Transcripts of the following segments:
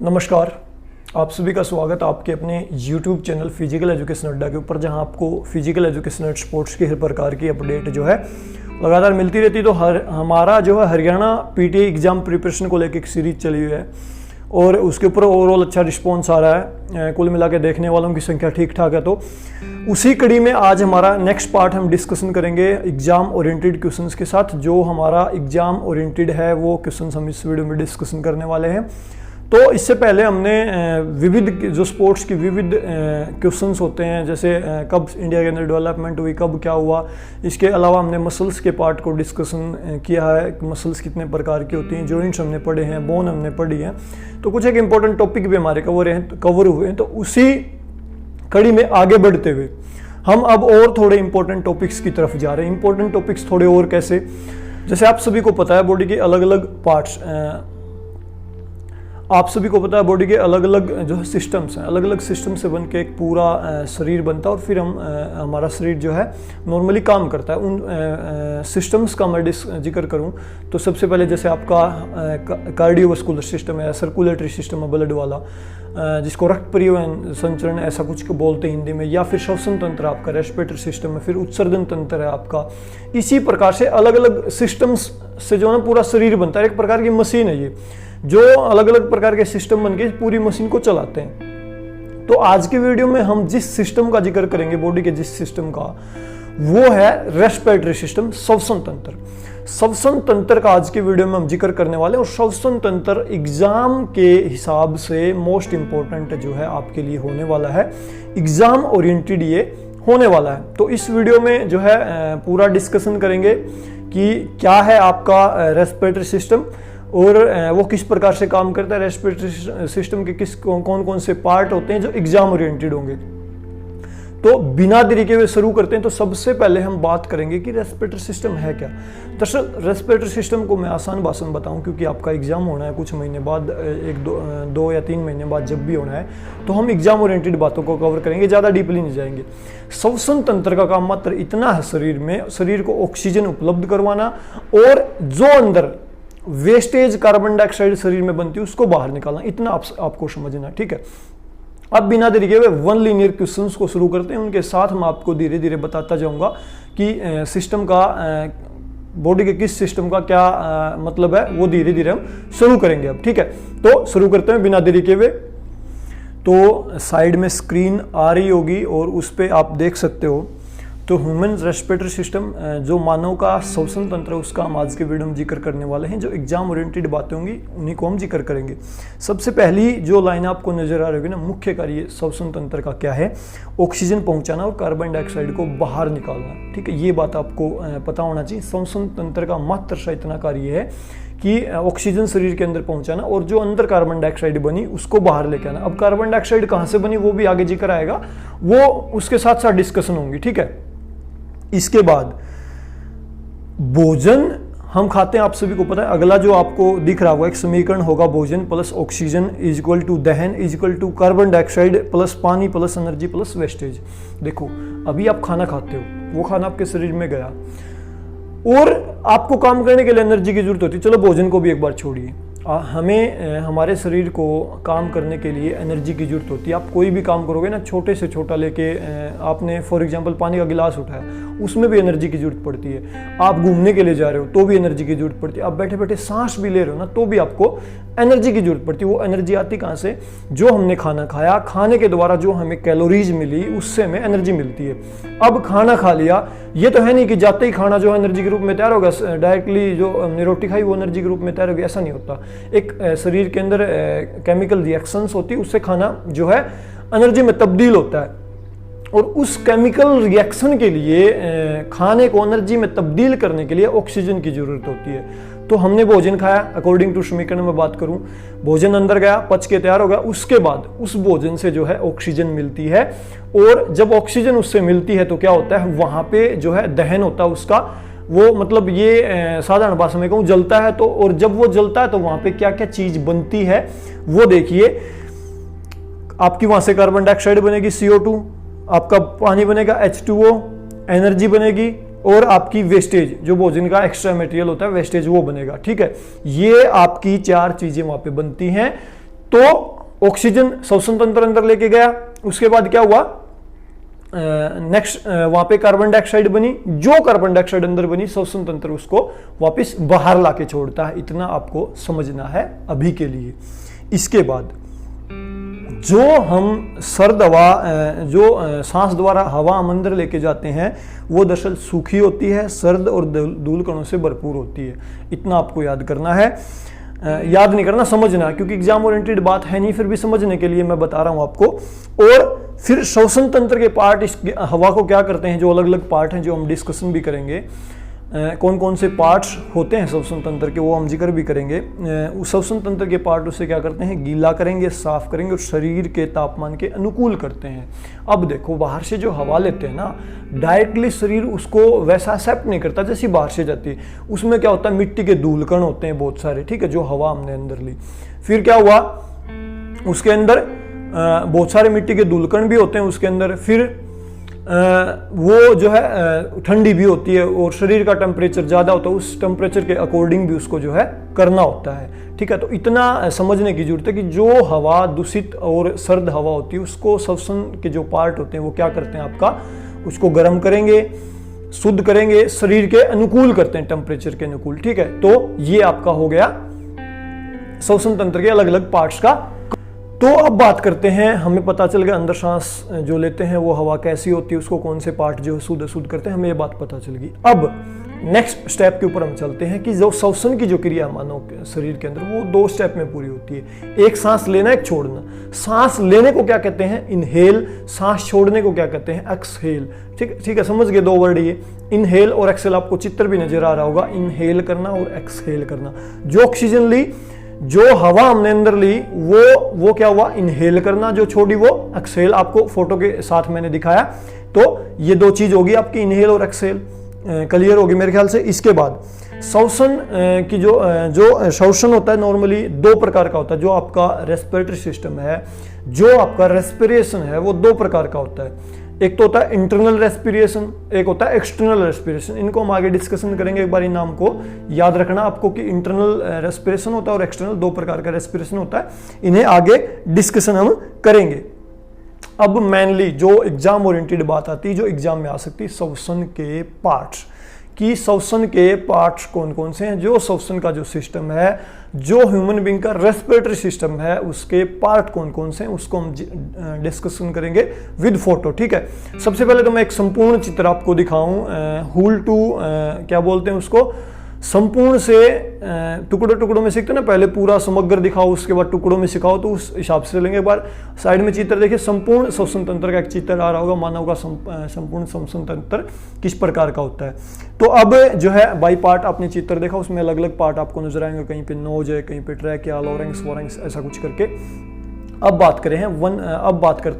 नमस्कार, आप सभी का स्वागत आपके अपने YouTube चैनल फिजिकल एजुकेशन अड्डा के ऊपर, जहां आपको फिजिकल एजुकेशन एंड स्पोर्ट्स की हर प्रकार की अपडेट जो है लगातार मिलती रहती है। तो हमारा जो है हरियाणा पीटीए एग्ज़ाम प्रिपरेशन को लेकर एक सीरीज चली हुई है और उसके ऊपर ओवरऑल अच्छा रिस्पॉन्स आ रहा है। कुल मिला के देखने वालों की संख्या ठीक ठाक है। तो उसी कड़ी में आज हमारा नेक्स्ट पार्ट हम डिस्कशन करेंगे एग्जाम ओरिएंटेड क्वेश्चंस के साथ। जो हमारा एग्जाम ओरिएंटेड है वो क्वेश्चंस हम इस वीडियो में डिस्कशन करने वाले हैं। तो इससे पहले हमने विविध जो स्पोर्ट्स की विविध क्वेश्चंस होते हैं, जैसे कब इंडिया के अंदर डेवलपमेंट हुई, कब क्या हुआ, इसके अलावा हमने मसल्स के पार्ट को डिस्कशन किया है। मसल्स कितने प्रकार की होती हैं, जॉइंट्स हमने पढ़े हैं, बोन हमने पढ़ी है। तो कुछ एक इंपॉर्टेंट टॉपिक भी हमारे कवर हुए हैं। तो उसी कड़ी में आगे बढ़ते हुए हम अब और थोड़े इंपॉर्टेंट टॉपिक्स की तरफ जा रहे हैं। इंपॉर्टेंट टॉपिक्स थोड़े और कैसे, जैसे आप सभी को पता है बॉडी के अलग अलग पार्ट्स, आप सभी को पता है बॉडी के अलग अलग जो सिस्टम्स हैं, अलग अलग सिस्टम से बन के एक पूरा शरीर बनता है और फिर हमारा शरीर जो है नॉर्मली काम करता है। उन सिस्टम्स का मैं जिक्र करूं तो सबसे पहले जैसे आपका कार्डियोवास्कुलर सिस्टम है, सर्कुलेटरी सिस्टम है ब्लड वाला, जिसको रक्त परिवहन संचरण ऐसा कुछ को बोलते हैं हिंदी में, या फिर श्वसन तंत्र आपका रेस्पिरेटरी सिस्टम है, फिर उत्सर्जन तंत्र है आपका। इसी प्रकार से अलग अलग सिस्टम्स से जो है पूरा शरीर बनता है। एक प्रकार की मशीन है ये, जो अलग अलग प्रकार के सिस्टम बनके पूरी मशीन को चलाते हैं। तो आज की वीडियो में हम जिस सिस्टम का जिक्र करेंगे, बॉडी के जिस सिस्टम का, वो है रेस्पिरेटरी सिस्टम, श्वसन तंत्र। श्वसन तंत्र का आज की वीडियो में हम जिक्र करने वाले हैं। और श्वसन तंत्र एग्जाम के हिसाब से मोस्ट इंपॉर्टेंट जो है आपके लिए होने वाला है, एग्जाम ओरिएंटेड ये होने वाला है। तो इस वीडियो में जो है पूरा डिस्कशन करेंगे कि क्या है आपका रेस्पिरेटरी सिस्टम और वो किस प्रकार से काम करता है। रेस्पिरेटरी सिस्टम के कौन कौन से पार्ट होते हैं जो एग्जाम ओरिएंटेड होंगे। तो बिना देरी के हुए शुरू करते हैं। तो सबसे पहले हम बात करेंगे कि रेस्पिरेटरी सिस्टम है क्या। दरअसल रेस्पिरेटरी सिस्टम को मैं आसान भाषा में बताऊं, क्योंकि आपका एग्जाम होना है कुछ महीने बाद, दो या तीन महीने बाद जब भी होना है, तो हम एग्जाम ओरिएंटेड बातों को कवर करेंगे, ज़्यादा डीपली नहीं जाएंगे। श्वसन तंत्र का काम मात्र इतना है शरीर में, शरीर को ऑक्सीजन उपलब्ध करवाना और जो अंदर वेस्टेज कार्बन डाइऑक्साइड शरीर में बनती है उसको बाहर निकालना, इतना आपको समझना, ठीक है। अब बिना देरी के हुए वन लीनियर क्वेश्चंस को शुरू करते हैं। उनके साथ मैं आपको धीरे धीरे बताता जाऊंगा कि सिस्टम का, बॉडी के किस सिस्टम का क्या मतलब है, वो धीरे धीरे हम शुरू करेंगे अब, ठीक है। तो शुरू करते हैं बिना देरी के हुए। तो साइड में स्क्रीन आ रही होगी और उस पर आप देख सकते हो। तो ह्यूमन रेस्पिरेटरी सिस्टम, जो मानव का श्वसन तंत्र है, उसका हम आज के वीडियो में जिक्र करने वाले हैं। जो एग्जाम ओरिएंटेड बातें होंगी उन्हीं को हम जिक्र करेंगे। सबसे पहली जो लाइन आपको नजर आ रही होगी ना, मुख्य कार्य श्वसन तंत्र का क्या है, ऑक्सीजन पहुंचाना और कार्बन डाइऑक्साइड को बाहर निकालना, ठीक है। ये बात आपको पता होना चाहिए। श्वसन तंत्र का मात्र सा इतना कार्य है कि ऑक्सीजन शरीर के अंदर पहुंचाना और जो अंदर कार्बन डाइऑक्साइड बनी उसको बाहर लेके आना। अब कार्बन डाइऑक्साइड कहाँ से बनी वो भी आगे जिक्र आएगा, वो उसके साथ साथ डिस्कशन होंगी, ठीक है। इसके बाद भोजन हम खाते हैं, आप सभी को पता है। अगला जो आपको दिख रहा होगा एक समीकरण होगा, भोजन plus oxygen is equal to दहन is equal to carbon dioxide plus पानी प्लस एनर्जी प्लस वेस्टेज। देखो अभी आप खाना खाते हो, वो खाना आपके शरीर में गया और आपको काम करने के लिए एनर्जी की जरूरत होती है। चलो भोजन को भी एक बार छोड़िए, हमें हमारे शरीर को काम करने के लिए एनर्जी की जरूरत होती है। आप कोई भी काम करोगे ना, छोटे से छोटा लेके, आपने फॉर एग्जांपल पानी का गिलास उठाया, उसमें भी एनर्जी की जरूरत पड़ती है। आप घूमने के लिए जा रहे हो तो भी एनर्जी की जरूरत पड़ती है। आप बैठे बैठे सांस भी ले रहे हो ना, तो भी आपको एनर्जी की जरूरत पड़ती है। वो एनर्जी आती कहाँ से, जो हमने खाना खाया, खाने के द्वारा जो हमें कैलोरीज मिली उससे हमें एनर्जी मिलती है। अब खाना खा लिया, ये तो है नहीं कि जाते ही खाना जो है एनर्जी के रूप में तैयार होगा, डायरेक्टली जो हमने रोटी खाई वो एनर्जी के रूप में तैयार होगी, ऐसा नहीं होता। एक शरीर के अंदर केमिकल रिएक्शंस होती है, उससे खाना जो है एनर्जी में तब्दील होता है। और उस केमिकल रिएक्शन के लिए, खाने को एनर्जी में तब्दील करने के लिए ऑक्सीजन की जरूरत होती है। तो हमने भोजन खाया, अकॉर्डिंग टू समीकरण में बात करूं, भोजन अंदर गया, पच के तैयार हो गया, उसके बाद उस भोजन से जो है ऑक्सीजन मिलती है। और जब ऑक्सीजन उससे मिलती है तो क्या होता है, वहां पे जो है दहन होता है उसका, वो मतलब ये साधारण भाषा में कहूँ जलता है। तो और जब वो जलता है तो वहां पे क्या क्या चीज बनती है वो देखिए। आपकी वहां से कार्बन डाइऑक्साइड बनेगी CO2, आपका पानी बनेगा H2O, एनर्जी बनेगी और आपकी वेस्टेज, जो भोजन का एक्स्ट्रा मटेरियल होता है वेस्टेज, वो बनेगा, ठीक है। ये आपकी चार चीजें वहां पे बनती हैं। तो ऑक्सीजन श्वसन तंत्र अंदर लेके गया, उसके बाद क्या हुआ, नेक्स्ट वहां पे कार्बन डाइऑक्साइड बनी, जो कार्बन डाइऑक्साइड अंदर बनी श्वसन तंत्र उसको वापस बाहर लाके छोड़ता है। इतना आपको समझना है अभी के लिए। इसके बाद जो हम सर्द हवा, जो सांस द्वारा हवा हम अंदर लेके जाते हैं वो दरअसल सूखी होती है, सर्द और धूल कणों से भरपूर होती है। इतना आपको याद करना है, याद नहीं करना, समझना, क्योंकि एग्जाम ओरिएंटेड बात है नहीं, फिर भी समझने के लिए मैं बता रहा हूं आपको। और फिर श्वसन तंत्र के पार्ट इस हवा को क्या करते हैं, जो अलग अलग पार्ट हैं जो हम डिस्कशन भी करेंगे, कौन कौन से पार्ट्स होते हैं श्वसन तंत्र के वो हम जिक्र भी करेंगे। उस श्वसन तंत्र के पार्ट उससे क्या करते हैं, गीला करेंगे, साफ करेंगे और शरीर के तापमान के अनुकूल करते हैं। अब देखो बाहर से जो हवा लेते हैं ना, डायरेक्टली शरीर उसको वैसा एक्सेप्ट नहीं करता जैसी बाहर से जाती है। उसमें क्या होता है, मिट्टी के धूल कण होते हैं बहुत सारे, ठीक है, जो हवा हमने अंदर ली। फिर क्या हुआ, उसके अंदर बहुत सारे मिट्टी के धूल कण भी होते हैं उसके अंदर। फिर वो जो है ठंडी भी होती है और शरीर का टेम्परेचर ज़्यादा होता है, उस टेम्परेचर के अकॉर्डिंग भी उसको जो है करना होता है, ठीक है। तो इतना समझने की जरूरत है कि जो हवा दूषित और सर्द हवा होती है उसको श्वसन के जो पार्ट होते हैं वो क्या करते हैं, आपका उसको गर्म करेंगे, शुद्ध करेंगे, शरीर के अनुकूल करते हैं, टेम्परेचर के अनुकूल, ठीक है। तो ये आपका हो गया श्वसन तंत्र के अलग अलग पार्ट्स का। तो अब बात करते हैं, हमें पता चल गया अंदर सांस जो लेते हैं वो हवा कैसी होती है, उसको कौन से पार्ट जो है शुद्ध अशुद्ध करते हैं, हमें ये बात पता चल गई। अब नेक्स्ट स्टेप के ऊपर हम चलते हैं कि जो श्वसन की जो क्रिया मानव शरीर के अंदर वो 2 स्टेप में पूरी होती है। एक सांस लेना, एक छोड़ना। सांस लेने को क्या कहते हैं, इनहेल, सांस छोड़ने को क्या कहते हैं, एक्सहेल, ठीक है, समझ गए 2 वर्ड ये, इनहेल और एक्सहेल। आपको चित्र भी नजर आ रहा होगा, इनहेल करना और एक्सहेल करना। जो ऑक्सीजन ली, जो हवा हमने अंदर ली वो क्या हुआ, इनहेल करना, जो छोड़ी वो एक्सहेल। आपको फोटो के साथ मैंने दिखाया। तो ये 2 चीज होगी आपकी, इनहेल और एक्सहेल, क्लियर होगी मेरे ख्याल से। इसके बाद श्वसन की जो श्वसन होता है नॉर्मली 2 प्रकार का होता है। जो आपका रेस्पिरेटरी सिस्टम है, जो आपका रेस्पिरेशन है वो 2 प्रकार का होता है। एक तो होता है इंटरनल रेस्पिरेशन, एक होता है एक्सटर्नल रेस्पिरेशन। इनको हम आगे डिस्कशन करेंगे, एक बार इन नाम को याद रखना आपको कि इंटरनल रेस्पिरेशन होता है और एक्सटर्नल, 2 प्रकार का रेस्पिरेशन होता है। इन्हें आगे डिस्कशन हम करेंगे। अब मेनली जो एग्जाम ओरिएंटेड बात आती है, जो एग्जाम में आ सकती है, श्वसन के पार्ट्स कि श्वसन के पार्ट्स कौन कौन से हैं। जो श्वसन का जो सिस्टम है, जो ह्यूमन बीइंग का रेस्पिरेटरी सिस्टम है, उसके पार्ट कौन कौन से हैं उसको हम डिस्कशन करेंगे विद फोटो, ठीक है। सबसे पहले तो मैं एक संपूर्ण चित्र आपको दिखाऊं, हुल टू क्या बोलते हैं उसको, संपूर्ण से टुकड़ों टुकड़ों में सीखते ना, पहले पूरा समग्र दिखाओ उसके बाद टुकड़ों में सिखाओ, तो उस हिसाब से लेंगे। एक बार साइड में चित्र देखिए, संपूर्ण श्वसन तंत्र का एक चित्र आ रहा होगा, मानव का संपूर्ण श्वसन तंत्र किस प्रकार का होता है। तो अब जो है बाई पार्ट आपने चित्र देखा, उसमें अलग अलग पार्ट आपको नजर आएंगे, कहीं पे नोज है, कहीं पे ट्रैकिया, लॉरेंक्स, वॉरेंक्स, ऐसा कुछ करके। अब बात करते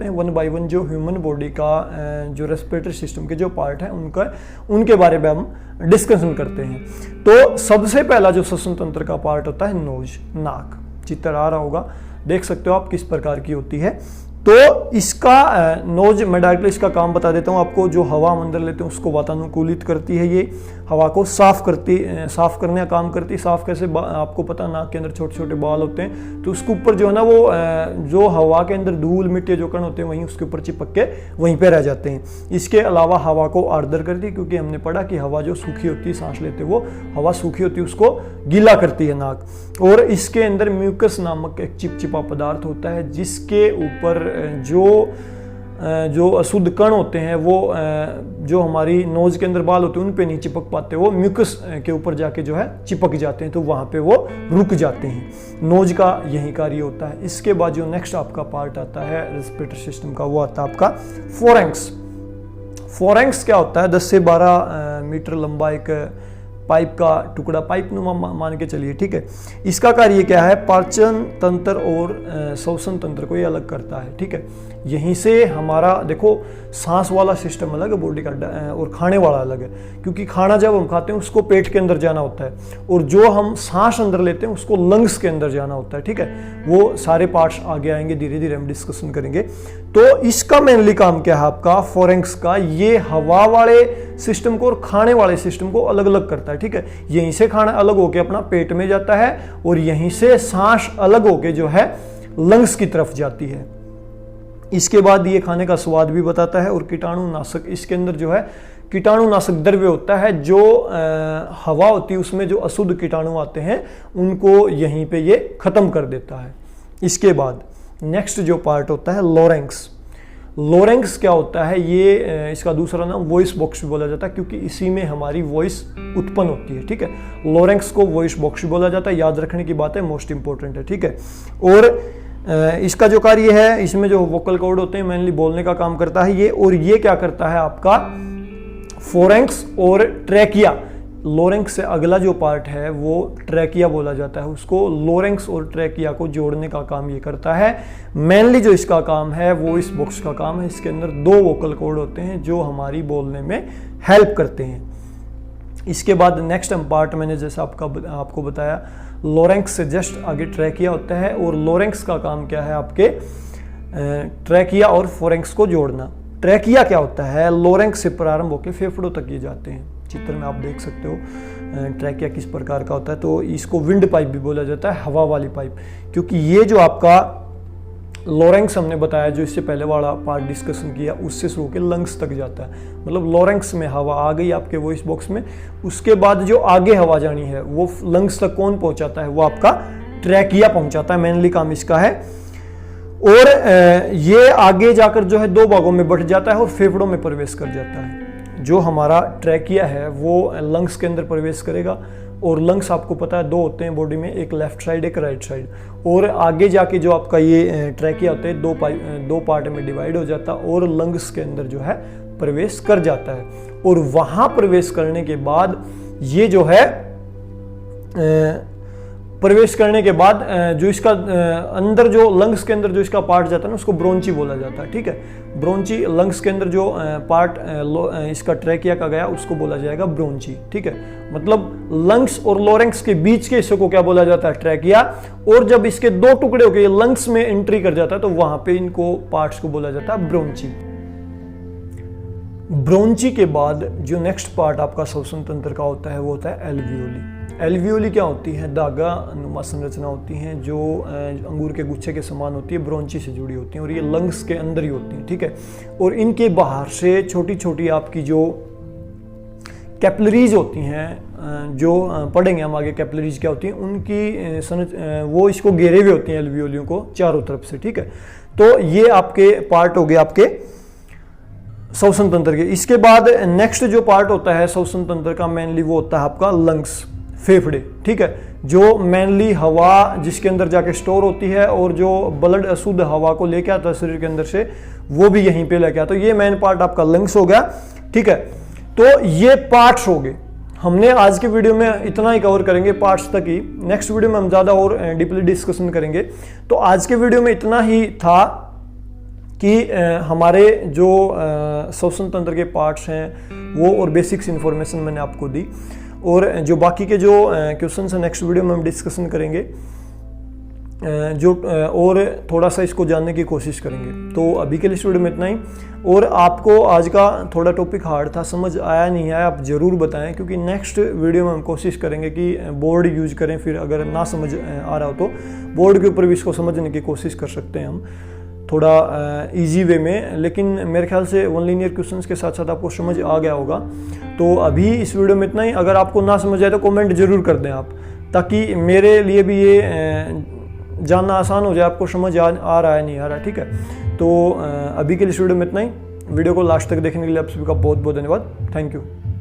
हैं 1 बाय 1 जो ह्यूमन बॉडी का जो रेस्पिरेटरी सिस्टम के जो पार्ट है उनके बारे में हम डिस्कशन करते हैं। तो सबसे पहला जो श्वसन तंत्र का पार्ट होता है नोज, नाक। चित्र आ रहा होगा, देख सकते हो आप किस प्रकार की होती है। तो इसका नोज, मैं डायरेक्टली इसका काम बता देता हूँ आपको। जो हवा हम अंदर लेते हैं उसको वातानुकूलित करती है, ये हवा को साफ करने का काम करती है। साफ कैसे, आपको पता, नाक के अंदर छोटे छोटे बाल होते हैं, तो उसके ऊपर जो है ना वो जो हवा के अंदर धूल मिट्टी जो कण होते हैं वहीं उसके ऊपर चिपक के वहीं पे रह जाते हैं। इसके अलावा हवा को आर्द्र करती है, क्योंकि हमने पढ़ा कि हवा जो सूखी होती है, सांस लेते वो हवा सूखी होती है, उसको गीला करती है नाक। और इसके अंदर म्यूकस नामक एक चिपचिपा पदार्थ होता है, जिसके ऊपर जो अशुद्ध कण होते हैं वो जो हमारी नोज के अंदर बाल होते हैं उन पे नहीं चिपक पाते, वो म्यूकस के ऊपर जाके जो है चिपक जाते हैं, तो वहां पे वो रुक जाते हैं। नोज का यही कार्य होता है। इसके बाद जो नेक्स्ट आपका पार्ट आता है रेस्पिरेटरी सिस्टम का, वो आता है आपका फोरेंक्स। फोरेंक्स क्या होता है, 10 से 12 मीटर लंबा एक पाइप का टुकड़ा, पाइप नुमा मान के चलिए, ठीक है। इसका कार्य क्या है, पाचन तंत्र और श्वसन तंत्र को ये अलग करता है, ठीक है। यहीं से हमारा देखो सांस वाला सिस्टम अलग है बॉडी का और खाने वाला अलग है, क्योंकि खाना जब हम खाते हैं उसको पेट के अंदर जाना होता है, और जो हम सांस अंदर लेते हैं उसको लंग्स के अंदर जाना होता है, ठीक है। वो सारे पार्ट्स आगे आएंगे, धीरे धीरे हम डिस्कशन करेंगे। तो इसका मेनली काम क्या है आपका फोरेंक्स का, ये हवा वाले सिस्टम को और खाने वाले सिस्टम को अलग अलग करता है, ठीक है। यहीं से खाना अलग होके अपना पेट में जाता है और यहीं से सांस अलग होके जो है लंग्स की तरफ जाती है। इसके बाद ये खाने का स्वाद भी बताता है और कीटाणुनाशक, इसके अंदर जो है कीटाणुनाशक द्रव्य होता है, जो हवा होती है उसमें जो अशुद्ध कीटाणु आते हैं उनको यहीं पे ये खत्म कर देता है। इसके बाद नेक्स्ट जो पार्ट होता है लोरेंक्स। लोरेंक्स क्या होता है, ये इसका दूसरा नाम वॉइस बॉक्स भी बोला जाता है, क्योंकि इसी में हमारी वॉइस उत्पन्न होती है। ठीक है, लोरेंक्स को वॉइस बॉक्स भी बोला जाता है, याद रखने की बात है, मोस्ट इंपॉर्टेंट है। ठीक है, और इसका जो कार्य है, इसमें जो वोकल कॉर्ड होते हैं मेनली बोलने का काम करता है ये, और ये क्या करता है आपका फोरेंक्स और ट्रैकिया। लोरेंक्स से अगला जो पार्ट है वो ट्रैकिया बोला जाता है, उसको लोरेंक्स और ट्रैकिया को जोड़ने का काम ये करता है। मेनली जो इसका काम है वो इस बॉक्स का काम है, इसके अंदर 2 वोकल कॉर्ड होते हैं जो हमारी बोलने में हेल्प करते हैं। इसके बाद नेक्स्ट पार्ट मैंने जैसा आपको बताया, लोरेंक्स से जस्ट आगे ट्रैकिया होता है, और लोरेंक्स का काम क्या है, आपके ट्रैकिया और फोरेंक्स को जोड़ना। ट्रैकिया क्या होता है, लोरेंक्स से प्रारंभ होकर फेफड़ों तक ये जाते हैं। चित्र में आप देख सकते हो ट्रैकिया किस प्रकार का होता है, तो इसको विंड पाइप भी बोला जाता है, हवा वाली पाइप, क्योंकि ये जो आपका लोरेंक्स हमने बताया, जो इससे पहले वाला पार्ट डिस्कशन किया, उससे शुरू होकर लंग्स तक जाता है। मतलब लोरेंक्स में हवा आ गई आपके वॉइस बॉक्स में, उसके बाद जो आगे हवा जानी है वो लंग्स तक कौन पहुंचाता है, वो आपका ट्रैकिया पहुंचाता है, मेनली काम इसका है। और ये आगे जाकर जो है 2 भागों में बढ़ जाता है और फेफड़ों में प्रवेश कर जाता है। जो हमारा ट्रैकिया है वो लंग्स के अंदर प्रवेश करेगा, और लंग्स आपको पता है 2 होते हैं बॉडी में, एक लेफ्ट साइड एक राइट साइड, और आगे जाके जो आपका ये ट्रैकिया होता है 2 पार्ट में डिवाइड हो जाता है और लंग्स के अंदर जो है प्रवेश कर जाता है। और वहां प्रवेश करने के बाद ये जो है प्रवेश करने के बाद जो इसका अंदर जो लंग्स के अंदर जो इसका पार्ट जाता है ना, उसको ब्रोंची बोला जाता है। ठीक है, ब्रोंची लंग्स के अंदर जो पार्ट इसका ट्रैकिया का गया उसको बोला जाएगा ब्रोंची। ठीक है, मतलब लंग्स और लोरेंक्स के बीच के हिस्से को क्या बोला जाता है, ट्रैकिया। और जब इसके 2 टुकड़े होकर ये लंग्स में एंट्री कर जाता है तो वहां पे इनको पार्ट्स को बोला जाता है ब्रोंची। ब्रोंची के बाद जो नेक्स्ट पार्ट आपका श्वसन तंत्र का होता है वो होता है एल्वियोली। एल्वियोली क्या होती है, धागा नुमा संरचना होती हैं जो अंगूर के गुच्छे के समान होती है, ब्रोंची से जुड़ी होती हैं, और ये लंग्स के अंदर ही होती हैं। ठीक है, और इनके बाहर से छोटी छोटी आपकी जो कैपिलरीज होती हैं, जो पढ़ेंगे हम आगे कैपिलरीज क्या होती हैं, उनकी वो इसको घेरे हुए होती हैं एल्वियोलियों को चारों तरफ से। ठीक है, तो ये आपके पार्ट हो गए आपके श्वसन तंत्र के। इसके बाद नेक्स्ट जो पार्ट होता है श्वसन तंत्र का मेनली वो होता है आपका लंग्स, फेफड़े। ठीक है, जो मेनली हवा जिसके अंदर जाके स्टोर होती है और जो ब्लड अशुद्ध हवा को लेके आता है शरीर के अंदर से, वो भी यहीं पे लेके आता है। तो ये मेन पार्ट आपका लंग्स हो गया। ठीक है, तो ये पार्ट्स हो गए। हमने आज के वीडियो में इतना ही कवर करेंगे, पार्ट्स तक ही। नेक्स्ट वीडियो में हम ज़्यादा और डीपली डिस्कशन करेंगे। तो आज के वीडियो में इतना ही था कि हमारे जो श्वसन तंत्र के पार्ट्स हैं वो और बेसिक्स इन्फॉर्मेशन मैंने आपको दी, और जो बाकी के जो क्वेश्चंस हैं नेक्स्ट वीडियो में हम डिस्कशन करेंगे, जो और थोड़ा सा इसको जानने की कोशिश करेंगे। तो अभी के लिए इस वीडियो में इतना ही। और आपको आज का थोड़ा टॉपिक हार्ड था, समझ आया नहीं आया आप ज़रूर बताएं, क्योंकि नेक्स्ट वीडियो में हम कोशिश करेंगे कि बोर्ड यूज करें। फिर अगर ना समझ आ रहा हो तो बोर्ड के ऊपर भी इसको समझने की कोशिश कर सकते हैं हम थोड़ा इजी वे में। लेकिन मेरे ख्याल से 1 लीनियर क्वेश्चंस के साथ साथ आपको समझ आ गया होगा। तो अभी इस वीडियो में इतना ही। अगर आपको ना समझ आए तो कमेंट जरूर कर दें आप, ताकि मेरे लिए भी ये जानना आसान हो जाए आपको समझ आ रहा है नहीं आ रहा। ठीक है, तो अभी के लिए इस वीडियो में इतना ही। वीडियो को लास्ट तक देखने के लिए आप सभी का बहुत बहुत धन्यवाद। Thank you.